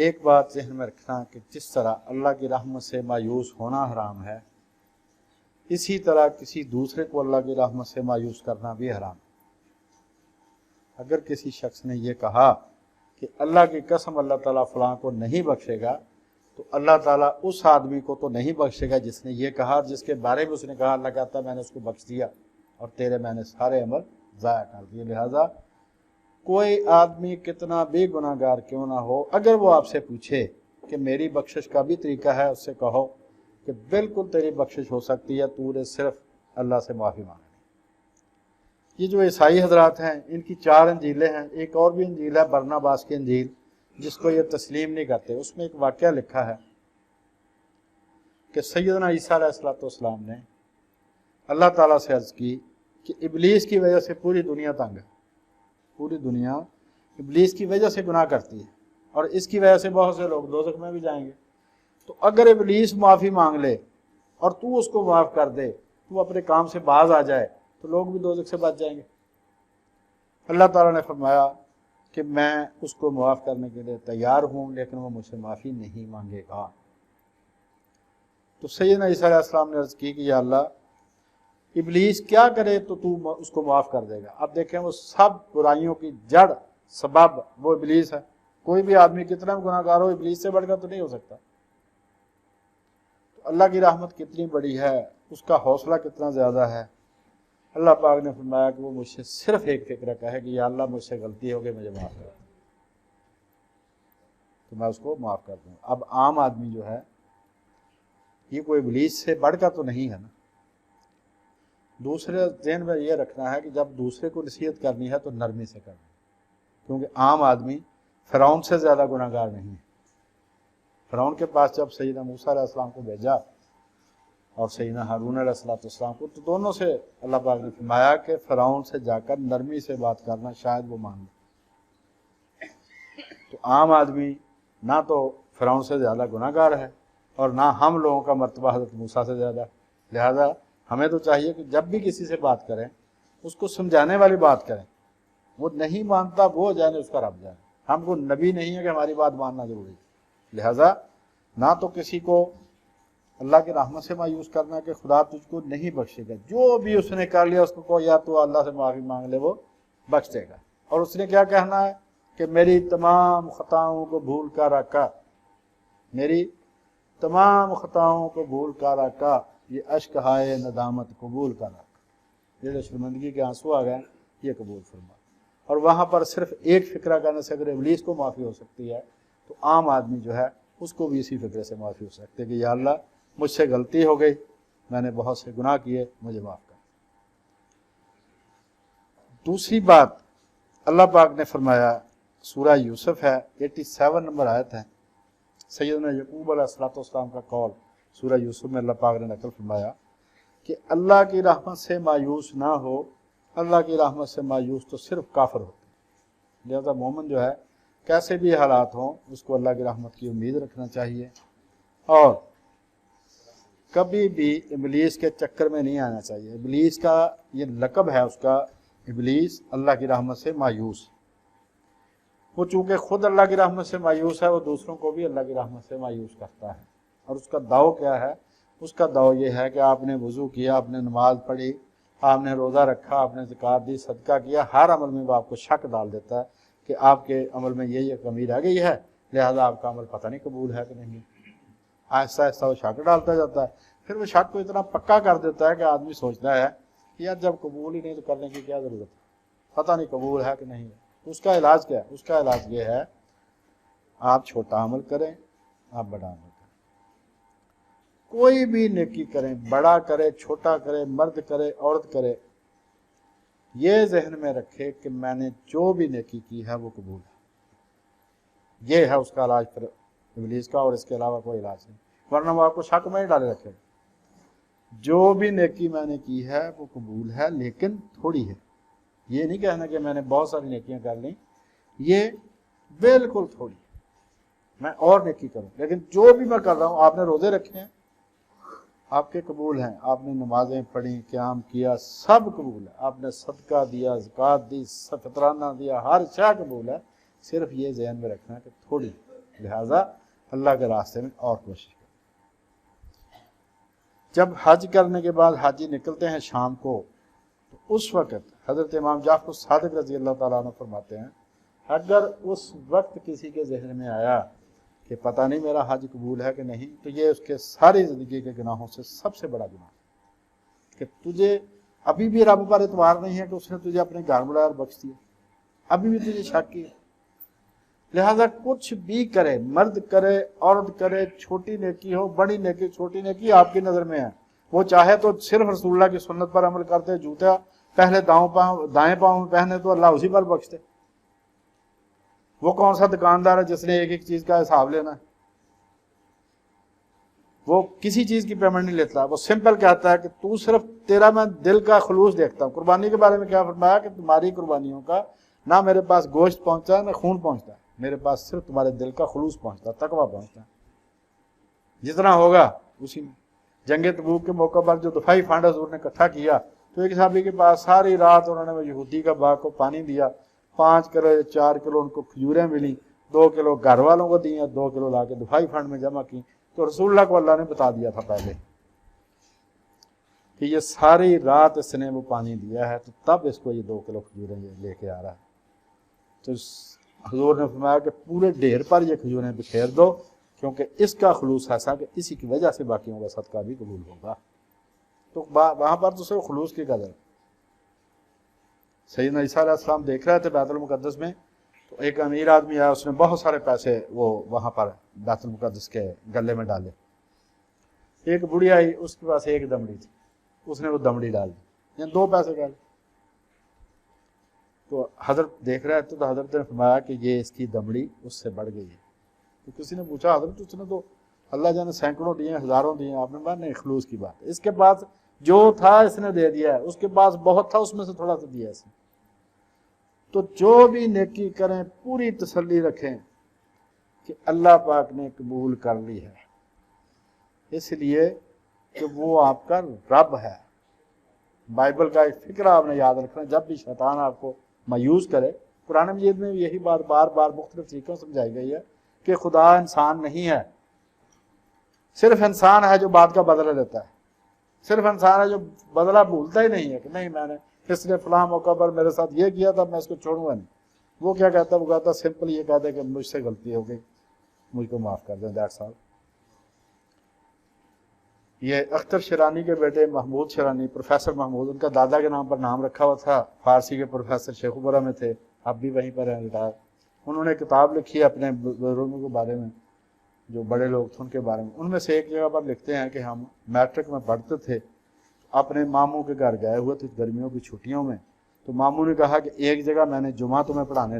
ایک بات ذہن میں رکھنا کہ جس طرح اللہ کی رحمت سے مایوس ہونا حرام ہے، اسی طرح کسی دوسرے کو اللہ کی رحمت سے مایوس کرنا بھی حرام ہے۔ اگر کسی شخص نے یہ کہا کہ اللہ کی قسم اللہ تعالیٰ فلاں کو نہیں بخشے گا، تو اللہ تعالیٰ اس آدمی کو تو نہیں بخشے گا جس نے یہ کہا، جس کے بارے میں اس نے کہا اللہ کہتا ہے میں نے اس کو بخش دیا اور تیرے میں نے سارے عمل ضائع کر دیے۔ لہذا کوئی آدمی کتنا بھی گناہ گار کیوں نہ ہو، اگر وہ آپ سے پوچھے کہ میری بخشش کا بھی طریقہ ہے، اس سے کہو کہ بالکل تیری بخشش ہو سکتی ہے، تو نے صرف اللہ سے معافی مانگنی۔ یہ جو عیسائی حضرات ہیں ان کی 4 انجیلیں ہیں، ایک اور بھی انجیل ہے برناباس کی انجیل، جس کو یہ تسلیم نہیں کرتے۔ اس میں ایک واقعہ لکھا ہے کہ سیدنا عیسیٰ علیہ السلام نے اللہ تعالیٰ سے عرض کی کہ ابلیس کی وجہ سے پوری دنیا تنگ ہے، پوری دنیا ابلیس کی وجہ سے گناہ کرتی ہے اور اس کی وجہ سے بہت سے لوگ دوزخ میں بھی جائیں گے، تو اگر ابلیس معافی مانگ لے اور تو اس کو معاف کر دے، تو اپنے کام سے باز آ جائے، تو لوگ بھی دوزخ سے بچ جائیں گے۔ اللہ تعالیٰ نے فرمایا کہ میں اس کو معاف کرنے کے لیے تیار ہوں، لیکن وہ مجھ سے معافی نہیں مانگے گا۔ تو سیدنا عیسیٰ علیہ السلام نے عرض کی کہ یا اللہ، ابلیس کیا کرے تو اس کو معاف کر دے گا؟ اب دیکھیں وہ سب برائیوں کی جڑ سبب وہ ابلیس ہے۔ کوئی بھی آدمی کتنا بھی گناہ گار ہو، ابلیس سے بڑھ کر تو نہیں ہو سکتا۔ تو اللہ کی رحمت کتنی بڑی ہے، اس کا حوصلہ کتنا زیادہ ہے۔ اللہ پاک نے فرمایا کہ وہ مجھ سے صرف ایک فکر کہے کہ یا اللہ مجھ سے غلطی ہو گئی، مجھے معاف کر دیں، تو میں اس کو معاف کر دوں۔ اب عام آدمی جو ہے یہ کوئی ابلیس سے بڑھ کر تو نہیں ہے نا۔ دوسرے ذہن میں یہ رکھنا ہے کہ جب دوسرے کو نصیحت کرنی ہے تو نرمی سے کرنی ہے، کیونکہ عام آدمی فرعون سے زیادہ گناہ گار نہیں ہے۔ فرعون کے پاس جب سیدنا موسیٰ علیہ السلام کو بھیجا اور سیدنا ہارون علیہ السلام کو، تو دونوں سے اللہ پاک نے فرمایا کہ فرعون سے جا کر نرمی سے بات کرنا، شاید وہ مان لے۔ تو عام آدمی نہ تو فرعون سے زیادہ گناہ گار ہے اور نہ ہم لوگوں کا مرتبہ حضرت موسیٰ سے زیادہ، لہذا ہمیں تو چاہیے کہ جب بھی کسی سے بات کریں اس کو سمجھانے والی بات کریں۔ وہ نہیں مانتا وہ جانے اس کا رب جانے، ہم کو نبی نہیں ہے کہ ہماری بات ماننا ضروری ہے۔ لہذا نہ تو کسی کو اللہ کی رحمت سے مایوس کرنا کہ خدا تجھ کو نہیں بخشے گا، جو بھی اس نے کر لیا اس کو یا تو اللہ سے معافی مانگ لے، وہ بخش دے گا۔ اور اس نے کیا کہنا ہے کہ میری تمام خطاؤں کو بھول کر رکھا، میری تمام خطاؤں کو بھول کر رکھا، یہ اشک ہائے ندامت قبول کر رکھا، یہ جو شرمندگی کے آنسو آ گئے یہ قبول فرما۔ اور وہاں پر صرف ایک فکرہ کرنے سے اگر ابلیس کو معافی ہو سکتی ہے، تو عام آدمی جو ہے اس کو بھی اسی فکرے سے معافی ہو سکتی ہے کہ یا اللہ مجھ سے غلطی ہو گئی، میں نے بہت سے گناہ کیے، مجھے معاف کر۔ دوسری بات اللہ پاک نے فرمایا، سورہ یوسف ہے 87 نمبر آیت ہے، سیدنا یعقوب علیہ السلام کا قول سورہ یوسف میں اللہ پاک نے نقل فرمایا کہ اللہ کی رحمت سے مایوس نہ ہو، اللہ کی رحمت سے مایوس تو صرف کافر ہوتے ہیں۔ لہذا مومن جو ہے کیسے بھی حالات ہوں اس کو اللہ کی رحمت کی امید رکھنا چاہیے اور کبھی بھی ابلیس کے چکر میں نہیں آنا چاہیے۔ ابلیس کا یہ لقب ہے اس کا، ابلیس اللہ کی رحمت سے مایوس۔ وہ چونکہ خود اللہ کی رحمت سے مایوس ہے، وہ دوسروں کو بھی اللہ کی رحمت سے مایوس کرتا ہے۔ اور اس کا داؤ کیا ہے؟ اس کا داؤ یہ ہے کہ آپ نے وضو کیا، آپ نے نماز پڑھی، آپ نے روزہ رکھا، آپ نے زکوٰۃ دی، صدقہ کیا، ہر عمل میں وہ آپ کو شک ڈال دیتا ہے کہ آپ کے عمل میں یہ کمی رہ گئی ہے، لہذا آپ کا عمل پتہ نہیں قبول ہے کہ نہیں۔ آہستہ آہستہ وہ شک ڈالتا جاتا ہے، پھر وہ شک کو اتنا پکا کر دیتا ہے کہ آدمی سوچتا ہے کہ یار جب قبول ہی نہیں تو کرنے کی کیا ضرورت ہے، پتہ نہیں قبول ہے کہ نہیں ہے۔ اس کا علاج کیا ہے؟ اس کا علاج یہ ہے آپ چھوٹا عمل کریں، آپ بڑا عمل کریں، کوئی بھی نیکی کریں، بڑا کرے، چھوٹا کرے، مرد کرے، عورت کرے، یہ ذہن میں رکھے کہ میں نے جو بھی نیکی کی ہے وہ قبول ہے۔ یہ ہے اس کا علاج پھر ابلیس کا، اور اس کے علاوہ کوئی علاج نہیں، ورنہ وہ آپ کو شک میں ہی ڈالے رکھے۔ جو بھی نیکی میں نے کی ہے وہ قبول ہے، لیکن تھوڑی ہے۔ یہ نہیں کہنا کہ میں نے بہت ساری نیکیاں کر لیں، یہ بالکل تھوڑی ہے، میں اور نیکی کروں، لیکن جو بھی میں کر رہا ہوں، آپ نے روزے رکھے ہیں آپ کے قبول ہیں، آپ نے نمازیں پڑھی، قیام کیا، سب قبول ہے، آپ نے صدقہ دیا، زکوٰۃ دی، فطرانہ دیا، ہر شے قبول ہے، صرف یہ ذہن میں رکھنا ہے کہ تھوڑی لہذا اللہ کے راستے میں اور کوشش کریں۔ جب حج کرنے کے بعد حاجی نکلتے ہیں شام کو، تو اس وقت حضرت امام جعفر صادق رضی اللہ تعالیٰ عنہ فرماتے ہیں اگر اس وقت کسی کے ذہن میں آیا کہ پتہ نہیں میرا حج قبول ہے کہ نہیں، تو یہ اس کے ساری زندگی کے گناہوں سے سب سے بڑا گناہ ہے کہ تجھے ابھی بھی رب پر اعتبار نہیں ہے کہ اس نے تجھے اپنے گھر بلایا اور بخش دیا، ابھی بھی تجھے شک کیا۔ لہذا کچھ بھی کرے، مرد کرے عورت کرے، چھوٹی نیکی ہو بڑی نیکی، چھوٹی نیکی آپ کی نظر میں ہے، وہ چاہے تو صرف رسول اللہ کی سنت پر عمل کرتے، جوتا پہلے دائیں پاؤں میں پہنے تو اللہ اسی پر بخشتے۔ وہ کون سا دکاندار ہے جس نے ایک ایک چیز کا حساب لینا ہے؟ وہ کسی چیز کی پیمنٹ نہیں لیتا، وہ سمپل کہتا ہے کہ تو صرف تیرا میں دل کا خلوص دیکھتا ہوں۔ قربانی کے بارے میں کیا فرمایا کہ تمہاری قربانیوں کا نہ میرے پاس گوشت پہنچتا ہے نہ خون پہنچتا ہے، میرے پاس صرف تمہارے دل کا خلوص پہنچتا ہے، تقویٰ پہنچتا ہے۔ جتنا ہوگا اسی میں۔ جنگ تبوک کے موقع پر جو دفاعی فنڈ حضور نے اکٹھا کیا، تو ایک صحابی کے پاس ساری رات انہوں نے یہودی کا باغ کو پانی دیا، 5 کلو 4 کلو ان کو کھجوریں ملی، 2 کلو گھر والوں کو دی، 2 کلو لا کے دفاعی فنڈ میں جمع کی۔ تو رسول اللہ کو اللہ نے بتا دیا تھا پہلے کہ یہ ساری رات اس نے وہ پانی دیا ہے، تو تب اس کو یہ 2 کلو کھجوریں لے کے آ رہا ہے۔ تو حضور نے فرمایا کہ پورے ڈھیر پر یہ کھجوریں بکھیر دو، کیونکہ اس کا خلوص ایسا کہ اسی کی وجہ سے باقیوں کا صدقہ بھی قبول ہوگا۔ تو وہاں پر تو صرف خلوص کی قدر۔ سیدنا عیسیٰ علیہ السلام دیکھ رہے تھے بیت المقدس میں، تو ایک امیر آدمی آیا، اس نے بہت سارے پیسے وہ وہاں پر بیت المقدس کے گلے میں ڈالے۔ ایک بڑھی آئی، اس کے پاس ایک دمڑی تھی، اس نے وہ دمڑی ڈال دی، یعنی 2 پیسے ڈالے۔ تو حضرت دیکھ رہے تھے، تو حضرت نے فرمایا کہ یہ اس کی دمڑی اس سے بڑھ گئی ہے۔ تو کسی نے پوچھا حضرت اس نے تو اللہ جانے سینکڑوں دیے، ہزاروں دیے، آپ نے کہا نہیں، خلوص کی بات ہے۔ اس کے پاس جو تھا اس نے دے دیا ہے، اس کے پاس بہت تھا، اس میں سے تھوڑا سا دیا اس نے۔ تو جو بھی نیکی کریں پوری تسلی رکھیں کہ اللہ پاک نے قبول کر لی ہے، اس لیے کہ وہ آپ کا رب ہے۔ بائبل کا ایک فکرہ آپ نے یاد رکھنا، جب بھی شیطان آپ کو مایوس کرے، قرآن مجید میں یہی بات بار بار مختلف طریقوں سے سمجھائی گئی ہے کہ خدا انسان نہیں ہے، صرف انسان ہے جو بات کا بدلہ لیتا ہے، صرف انسان ہے جو بدلہ بھولتا ہی نہیں ہے کہ نہیں میں نے اس نے فلاں موقع پر میرے ساتھ یہ کیا تھا، میں اس کو چھوڑوں گا نہیں۔ وہ کیا کہتا ہے؟ وہ کہتا ہے سمپل یہ کہتا ہے کہ مجھ سے غلطی ہو گئی، مجھ کو معاف کر دیں، دیٹس آل۔ یہ اختر شیرانی کے بیٹے محمود شیرانی، پروفیسر محمود، ان کا دادا کے نام پر نام رکھا ہوا تھا، فارسی کے پروفیسر شیخ پورہ میں تھے، اب بھی وہیں پر ہیں ریٹائر۔ انہوں نے کتاب لکھی ہے اپنے بزرگوں کے بارے میں، جو بڑے لوگ تھے ان کے بارے میں۔ ان میں سے ایک جگہ پر لکھتے ہیں کہ ہم میٹرک میں پڑھتے تھے، اپنے ماموں کے گھر گئے ہوئے تھے گرمیوں کی چھٹیوں میں، تو ماموں نے کہا کہ ایک جگہ میں نے جمعہ تمہیں پڑھانے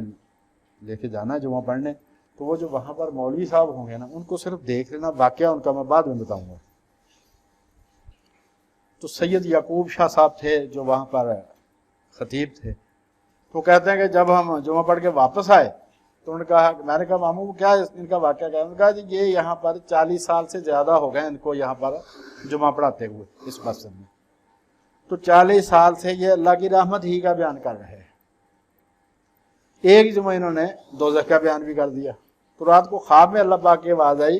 لے کے جانا ہے، جمعہ پڑھنے، تو وہ جو وہاں پر مولوی صاحب ہوں گے نا، ان کو صرف دیکھ لینا، واقعہ ان کا میں بعد میں بتاؤں گا۔ تو سید یعقوب شاہ صاحب تھے جو وہاں پر خطیب تھے، تو کہتے ہیں کہ جب ہم جمعہ پڑھ کے واپس آئے تو انہوں نے کہا، میں نے کہا ماموں کو کیا ان کا واقعہ کیا؟ انہوں نے کہا جی یہ یہاں پر 40 سال سے زیادہ ہو گئے ان کو یہاں پر جمعہ پڑھاتے ہوئے اس مسجد میں، تو 40 سال سے یہ اللہ کی رحمت ہی کا بیان کر رہے ہیں۔ ایک جمعہ انہوں نے دوزخ کا بیان بھی کر دیا۔ تو رات کو خواب میں اللہ پاک کی آواز آئی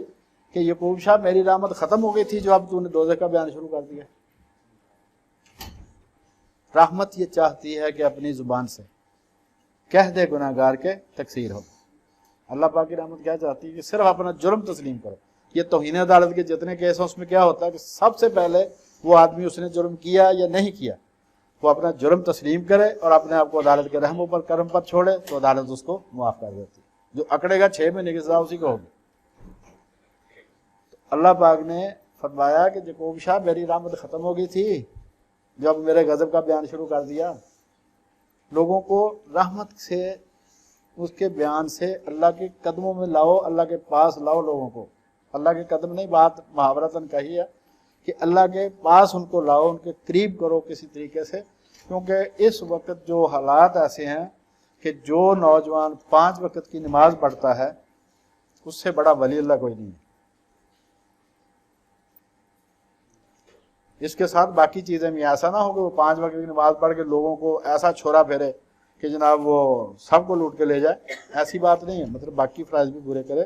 کہ یعقوب شاہ میری رحمت ختم ہو گئی تھی جو اب تو نے دوزخ کا بیان شروع کر دیا۔ رحمت یہ چاہتی ہے کہ اپنی زبان سے کہہ دے گناہگار کے تکثیر ہو۔ اللہ پاک کی رحمت کیا چاہتی ہے کہ صرف اپنا جرم تسلیم کرو۔ یہ توہین عدالت کے جتنے کیس ہیں اس میں کیا ہوتا ہے کہ سب سے پہلے وہ آدمی اس نے جرم کیا یا نہیں کیا، وہ اپنا جرم تسلیم کرے اور اپنے آپ کو عدالت کے رحم پر کرم پر چھوڑے تو عدالت اس کو معاف کر دیتی۔ جو اکڑے گا 6 مہینے کی سزا اسی کو ہوگی۔ تو اللہ پاک نے فرمایا کہ یعقوب شاہ میری رحمت ختم ہو گئی تھی جب میرے غضب کا بیان شروع کر دیا۔ لوگوں کو رحمت سے، اس کے بیان سے اللہ کے قدموں میں لاؤ، اللہ کے پاس لاؤ لوگوں کو۔ اللہ کے قدم نہیں، بات محاورتاً کہی ہے کہ اللہ کے پاس ان کو لاؤ، ان کے قریب کرو کسی طریقے سے، کیونکہ اس وقت جو حالات ایسے ہیں کہ جو نوجوان 5 وقت کی نماز پڑھتا ہے اس سے بڑا ولی اللہ کوئی نہیں ہے۔ اس کے ساتھ باقی چیزیں بھی ایسا نہ ہو کہ وہ 5 وقت کی نماز پڑھ کے لوگوں کو ایسا چھوڑا پھیرے کہ جناب وہ سب کو لوٹ کے لے جائے، ایسی بات نہیں ہے، مطلب باقی فرائض بھی پورے کرے۔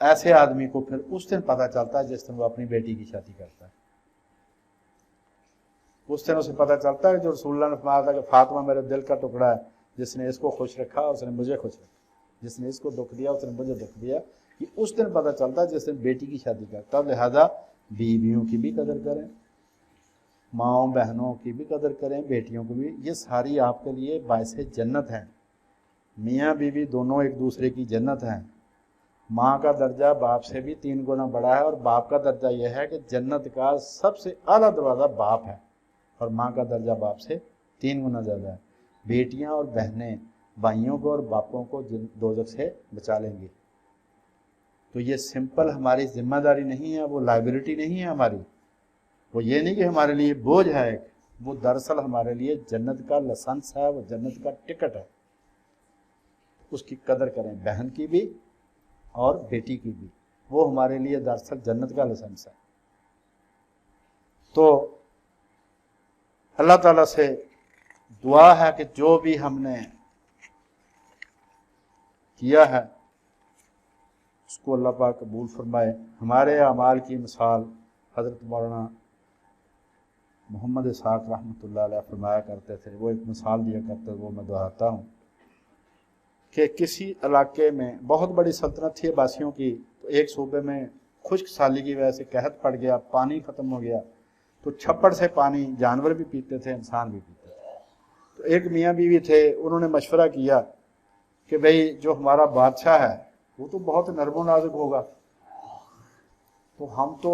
ایسے آدمی کو پھر اس دن پتہ چلتا ہے جس دن وہ اپنی بیٹی کی شادی کرتا ہے، اس دن اسے پتہ چلتا ہے جو رسول اللہ نے فرمایا تھا کہ فاطمہ میرے دل کا ٹکڑا ہے، جس نے اس کو خوش رکھا اس نے مجھے خوش رکھا، جس نے اس کو دکھ دیا اس نے مجھے دکھ دیا۔ یہ اس دن پتہ چلتا ہے جس دن بیٹی کی شادی کرتا ہے۔ لہذا بیویوں کی بھی قدر کریں، ماؤں بہنوں کی بھی قدر کریں، بیٹیوں کو بھی، یہ ساری آپ کے لیے باعث جنت ہیں۔ میاں بیوی دونوں ایک دوسرے کی جنت ہیں۔ ماں کا درجہ باپ سے بھی 3 گنا بڑا ہے، اور باپ کا درجہ یہ ہے کہ جنت کا سب سے اعلیٰ دروازہ باپ ہے، اور ماں کا درجہ باپ سے 3 گنا زیادہ ہے۔ بیٹیاں اور بہنیں بھائیوں کو اور باپوں کو دوزخ سے بچا لیں گی۔ تو یہ سمپل ہماری ذمہ داری نہیں ہے، وہ لائبلٹی نہیں ہے ہماری، وہ یہ نہیں کہ ہمارے لیے بوجھ ہے ایک، وہ دراصل ہمارے لیے جنت کا لائسنس ہے، وہ جنت کا ٹکٹ ہے۔ اس کی قدر کریں، بہن کی بھی اور بیٹی کی بھی، وہ ہمارے لیے دراصل جنت کا لائسنس ہے۔ تو اللہ تعالیٰ سے دعا ہے کہ جو بھی ہم نے کیا ہے اس کو اللہ پاک قبول فرمائے۔ ہمارے اعمال کی مثال حضرت مولانا محمد اسحاق رحمۃ اللہ علیہ فرمایا کرتے تھے، وہ ایک مثال دیا کرتے تھے، وہ میں دہراتا ہوں کہ کسی علاقے میں بہت بڑی سلطنت تھی عباسیوں کی، تو ایک صوبے میں خشک سالی کی وجہ سے قحط پڑ گیا، پانی ختم ہو گیا، تو چھپڑ سے پانی جانور بھی پیتے تھے، انسان بھی پیتے تھے۔ تو ایک میاں بیوی تھے، انہوں نے مشورہ کیا کہ بھئی جو ہمارا بادشاہ ہے وہ تو بہت نرم و نازک ہوگا، تو ہم تو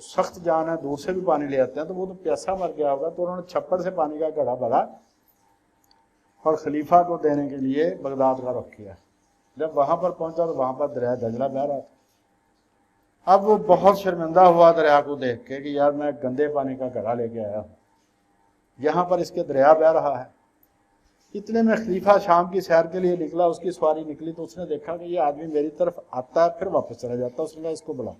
سخت جان ہے، دور سے بھی پانی لے آتے ہیں، تو وہ تو پیاسا مر گیا ہوگا۔ تو انہوں نے چھپڑ سے پانی کا گھڑا بھرا اور خلیفہ کو دینے کے لیے بغداد کا رخ کیا۔ جب وہاں پر پہنچا تو وہاں پر دریا دجلہ بہہ رہا تھا۔ اب وہ بہت شرمندہ ہوا دریا کو دیکھ کے کہ یار میں گندے پانی کا گھڑا لے کے آیا ہوں، یہاں پر اس کے دریا بہہ رہا ہے۔ اتنے میں خلیفہ شام کی سیر کے لیے نکلا، اس کی سواری نکلی، تو اس نے دیکھا کہ یہ آدمی میری طرف آتا ہے پھر واپس چلا جاتا ہے۔ اس نے کہا اس کو بلاؤ۔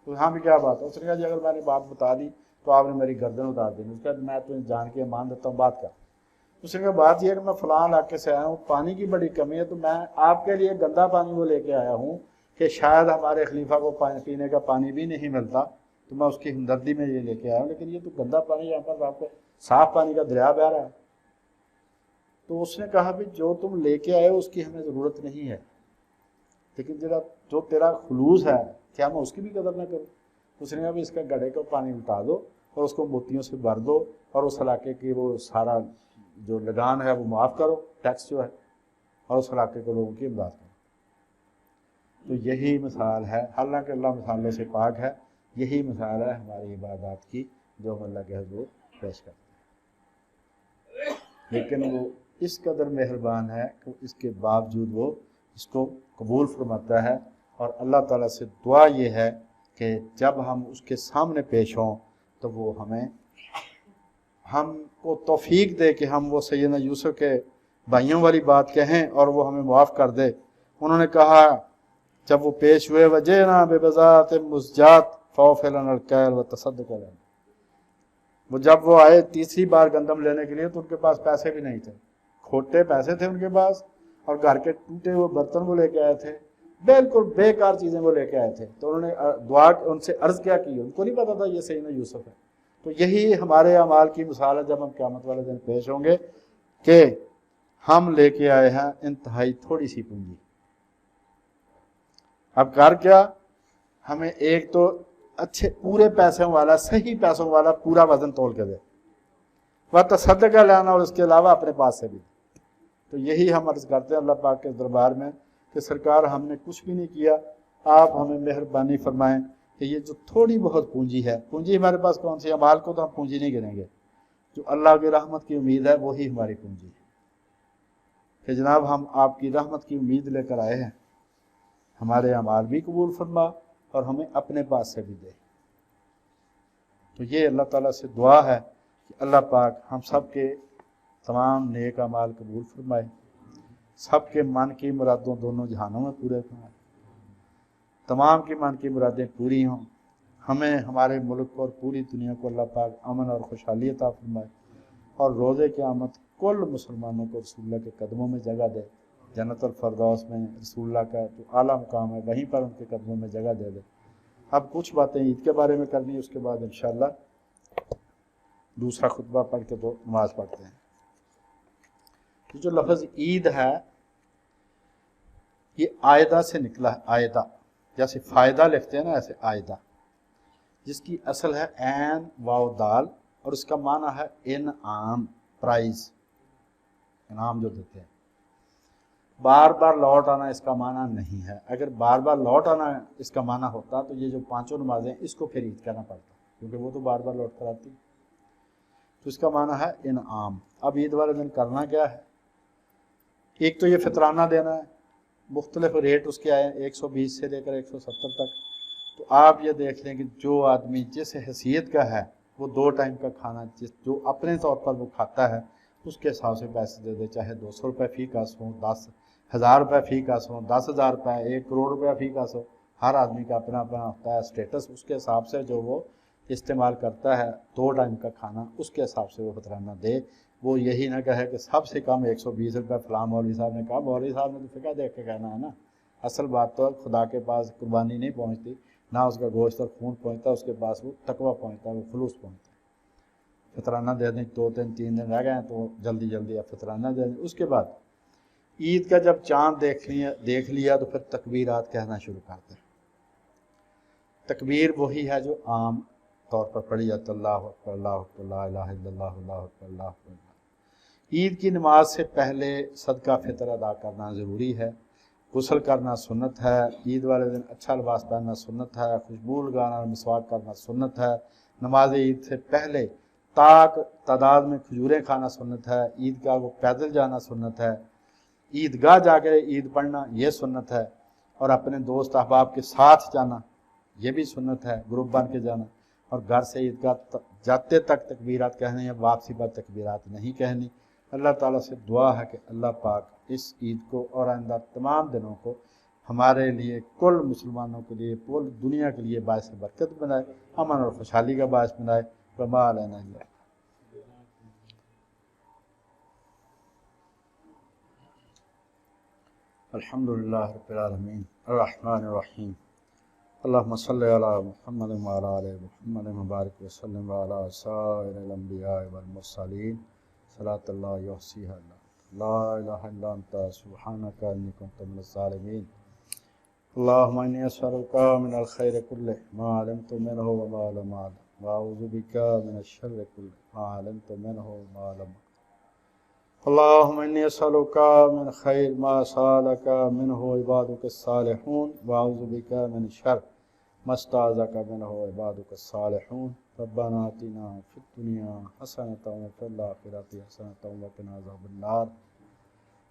تو ہاں بھی کیا بات ہے؟ اس نے کہا جی اگر میں نے بات بتا دی تو آپ نے میری گردن اتار دی۔ اس نے کہا میں تمہیں جان کے مان دیتا ہوں، بات کر۔ اس نے کہا بات یہ ہے کہ میں فلاں علاقے سے آیا ہوں، پانی کی بڑی کمی ہے، تو میں آپ کے لیے گندا پانی وہ لے کے آیا ہوں کہ شاید ہمارے خلیفہ کو پینے کا پانی بھی نہیں ملتا، تو میں اس کی ہمدردی میں یہ لے کے آیا ہوں، لیکن یہ تو گندا پانی یہاں پر آپ کو صاف پانی کا دریا بہہ رہا ہے۔ تو اس نے کہا بھی جو تم لے کے آئے اس کی ہمیں ضرورت نہیں ہے، لیکن جو تیرا خلوص ہے کیا میں اس کی بھی قدر نہ کروں؟ اس نے کہا بھی اس کا گڑھے کو پانی اٹھا دو اور اس کو موتیوں سے بھر دو، اور اس علاقے کی وہ سارا جو لگان ہے وہ معاف کرو، ٹیکس جو ہے، اور اس علاقے کے لوگوں کی امداد کرو۔ تو یہی مثال ہے، حالانکہ اللہ مثالوں سے پاک ہے، یہی مثال ہے ہماری عبادات کی جو ہم اللہ کے حضور پیش کرتے ہیں۔ لیکن وہ اس قدر مہربان ہے کہ اس کے باوجود وہ اس کو قبول فرماتا ہے، اور اللہ تعالیٰ سے دعا یہ ہے کہ جب ہم اس کے سامنے پیش ہوں تو وہ ہم کو توفیق دے کہ ہم وہ سیدنا یوسف کے بھائیوں والی بات کہیں اور وہ ہمیں معاف کر دے۔ انہوں نے کہا جب وہ پیش ہوئے وجینا ببضاعت مزجات فوفلن الکیل وتصدق علینا، وہ جب وہ آئے تیسری بار گندم لینے کے لیے تو ان کے پاس پیسے بھی نہیں تھے، کھوٹے پیسے تھے ان کے پاس، اور گھر کے ٹوٹے ہوئے برتن وہ لے کے آئے تھے، بالکل بیکار چیزیں وہ لے کے آئے تھے۔ تو انہوں نے دعا ان سے عرض کیا کی، ان کو نہیں پتا تھا یہ سیدنا یوسف ہے۔ تو یہی ہمارے اعمال کی مثال ہے جب ہم قیامت والے دن پیش ہوں گے کہ ہم لے کے آئے ہیں انتہائی تھوڑی سی پونجی۔ اب کر کیا، ہمیں ایک تو اچھے پورے پیسوں والا، صحیح پیسوں والا پورا وزن تول کے دے، وہ تصدقہ لینا، اور اس کے علاوہ اپنے پاس سے بھی۔ تو یہی ہم عرض کرتے ہیں اللہ پاک کے دربار میں کہ سرکار ہم نے کچھ بھی نہیں کیا، آپ ہمیں مہربانی فرمائیں کہ یہ جو تھوڑی بہت پونجی ہے، پونجی ہمارے پاس کون سی؟ اعمال کو تو ہم پونجی نہیں گنیں گے، جو اللہ کی رحمت کی امید ہے وہی ہماری پونجی ہے کہ جناب ہم آپ کی رحمت کی امید لے کر آئے ہیں، ہمارے اعمال بھی قبول فرما اور ہمیں اپنے پاس سے بھی دے۔ تو یہ اللہ تعالیٰ سے دعا ہے کہ اللہ پاک ہم سب کے تمام نیک اعمال قبول فرمائے، سب کے من کی مرادوں دونوں جہانوں میں پورے فرمائے، تمام کی من کی مرادیں پوری ہوں، ہمیں ہمارے ملک کو اور پوری دنیا کو اللہ پاک امن اور خوشحالی عطا فرمائے، اور روز قیامت کل مسلمانوں کو رسول اللہ کے قدموں میں جگہ دے۔ جنت الفردوس میں رسول اللہ کا جو اعلیٰ مقام ہے وہیں پر ان کے قدموں میں جگہ دے دے۔ اب کچھ باتیں عید کے بارے میں کرنی، اس کے بعد انشاءاللہ دوسرا خطبہ پڑھ کے تو نماز پڑھتے ہیں۔ جو لفظ عید ہے یہ آئدہ سے نکلا ہے، آئدہ جیسے فائدہ لکھتے ہیں نا ایسے آئدہ، جس کی اصل ہے عین واو دال، اور اس کا معنی ہے انعام، پرائز، انعام جو دیتے ہیں۔ بار بار لوٹ آنا اس کا معنی نہیں ہے۔ اگر بار بار لوٹ آنا اس کا معنی ہوتا تو یہ جو پانچوں نمازیں اس کو پھر عید کہنا پڑتا، کیونکہ وہ تو بار بار لوٹ کر آتی، تو اس کا معنی ہے انعام۔ اب عید والے دن کرنا کیا ہے؟ ایک تو یہ فطرانہ دینا ہے، مختلف ریٹ اس کے آئے ہیں 120 سے لے کر 170 تک۔ تو آپ یہ دیکھ لیں کہ جو آدمی جس حیثیت کا ہے وہ 2 ٹائم کا کھانا جو اپنے طور پر وہ کھاتا ہے اس کے حساب سے پیسے دے دے، چاہے 200 روپے فی کس ہوں، 10,000 روپے فی کس ہوں، 10,000 روپے، 1 کروڑ روپے فی کس ہو۔ ہر آدمی کا اپنا اپنا ہوتا ہے سٹیٹس، اس کے حساب سے جو وہ استعمال کرتا ہے 2 ٹائم کا کھانا اس کے حساب سے وہ فطرانہ دے۔ وہ یہی نہ کہے کہ سب سے کم 120 روپے فلاں مولوی صاحب نے کہا۔ مولوی صاحب نے تو فقہ دیکھ کے کہنا ہے نا، اصل بات تو خدا کے پاس قربانی نہیں پہنچتی، نہ اس کا گوشت اور خون پہنچتا، اس کے پاس وہ تقویٰ پہنچتا ہے، وہ خلوص پہنچتا ہے۔ فطرانہ دے دیں، 2-3 دن رہ گئے ہیں تو جلدی جلدی اب فطرانہ دے دیں۔ اس کے بعد عید کا جب چاند دیکھ لیا تو پھر تکبیرات کہنا شروع کرتے ہیں۔ تکبیر وہی ہے جو عام طور پر پڑھی جاتی ہے، اللہ اکبر، اللہ اکبر، لا الہ الا اللہ، اللہ اکبر، اللہ اکبر۔ عید کی نماز سے پہلے صدقہ فطر ادا کرنا ضروری ہے، غسل کرنا سنت ہے، عید والے دن اچھا لباس پہننا سنت ہے، خوشبو لگانا اور مسواک کرنا سنت ہے، نماز عید سے پہلے تاک تعداد میں کھجوریں کھانا سنت ہے، عیدگاہ کو پیدل جانا سنت ہے، عیدگاہ جا کے عید پڑھنا یہ سنت ہے، اور اپنے دوست احباب کے ساتھ جانا یہ بھی سنت ہے، گروپ بن کے جانا، اور گھر سے عیدگاہ جاتے تک تکبیرات کہنے ہیں، واپسی پر تکبیرات نہیں کہنی۔ اللہ تعالیٰ سے دعا ہے کہ اللہ پاک اس عید کو اور آئندہ تمام دنوں کو ہمارے لیے، کل مسلمانوں کے لیے، پوری دنیا کے لیے باعث برکت بنائے، امن اور خوشحالی کا باعث بنائے۔ وما علینا الا البلاغ۔ الحمدللہ رب العالمین الرحمن الرحیم، اللہم صلی علی محمد وعلی آل محمد مبارک وسلم وعلی سائر الانبیاء والمرسلین صلاۃ اللہ یحصیہا لا الہ الا انت سبحانک انی کنت من الظالمین۔ اللہم انی اسألک من الخیر کلہ ما علمت منہ وما لم اعلم، واعوذ بک من الشر کلہ ما علمت منہ وما لم اعلم۔ اللہم انی اسألک من خیر ما سألک منہ عبادک الصالحون، واعوذ بک من شر ما استعاذک منہ عبادک الصالحون۔ ربنا آتنا فی الدنیا حسنۃ وفی الآخرۃ حسنۃ وقنا عذاب النار۔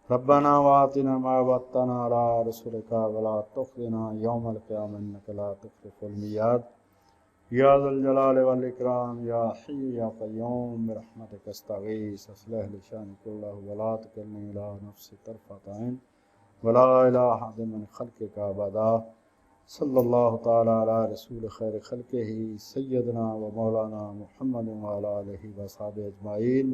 ربنا وآتنا ما وعدتنا علی رسلک ولا تخزنا یوم القیامۃ انک لا تخلف المیعاد۔ یا ذا الجلال والاکرام، یا حی یا قیوم، برحمتک استغیث، اصلح لی شأنی کلہ ولا تکلنی الی نفسی طرفۃ عین ولا الی احد من خلقک ابدا۔ صلی اللہ تعالی علی رسول خیر خلقہ سیدنا و مولانا محمد وعلی آلہ وصحبہ اجمعین۔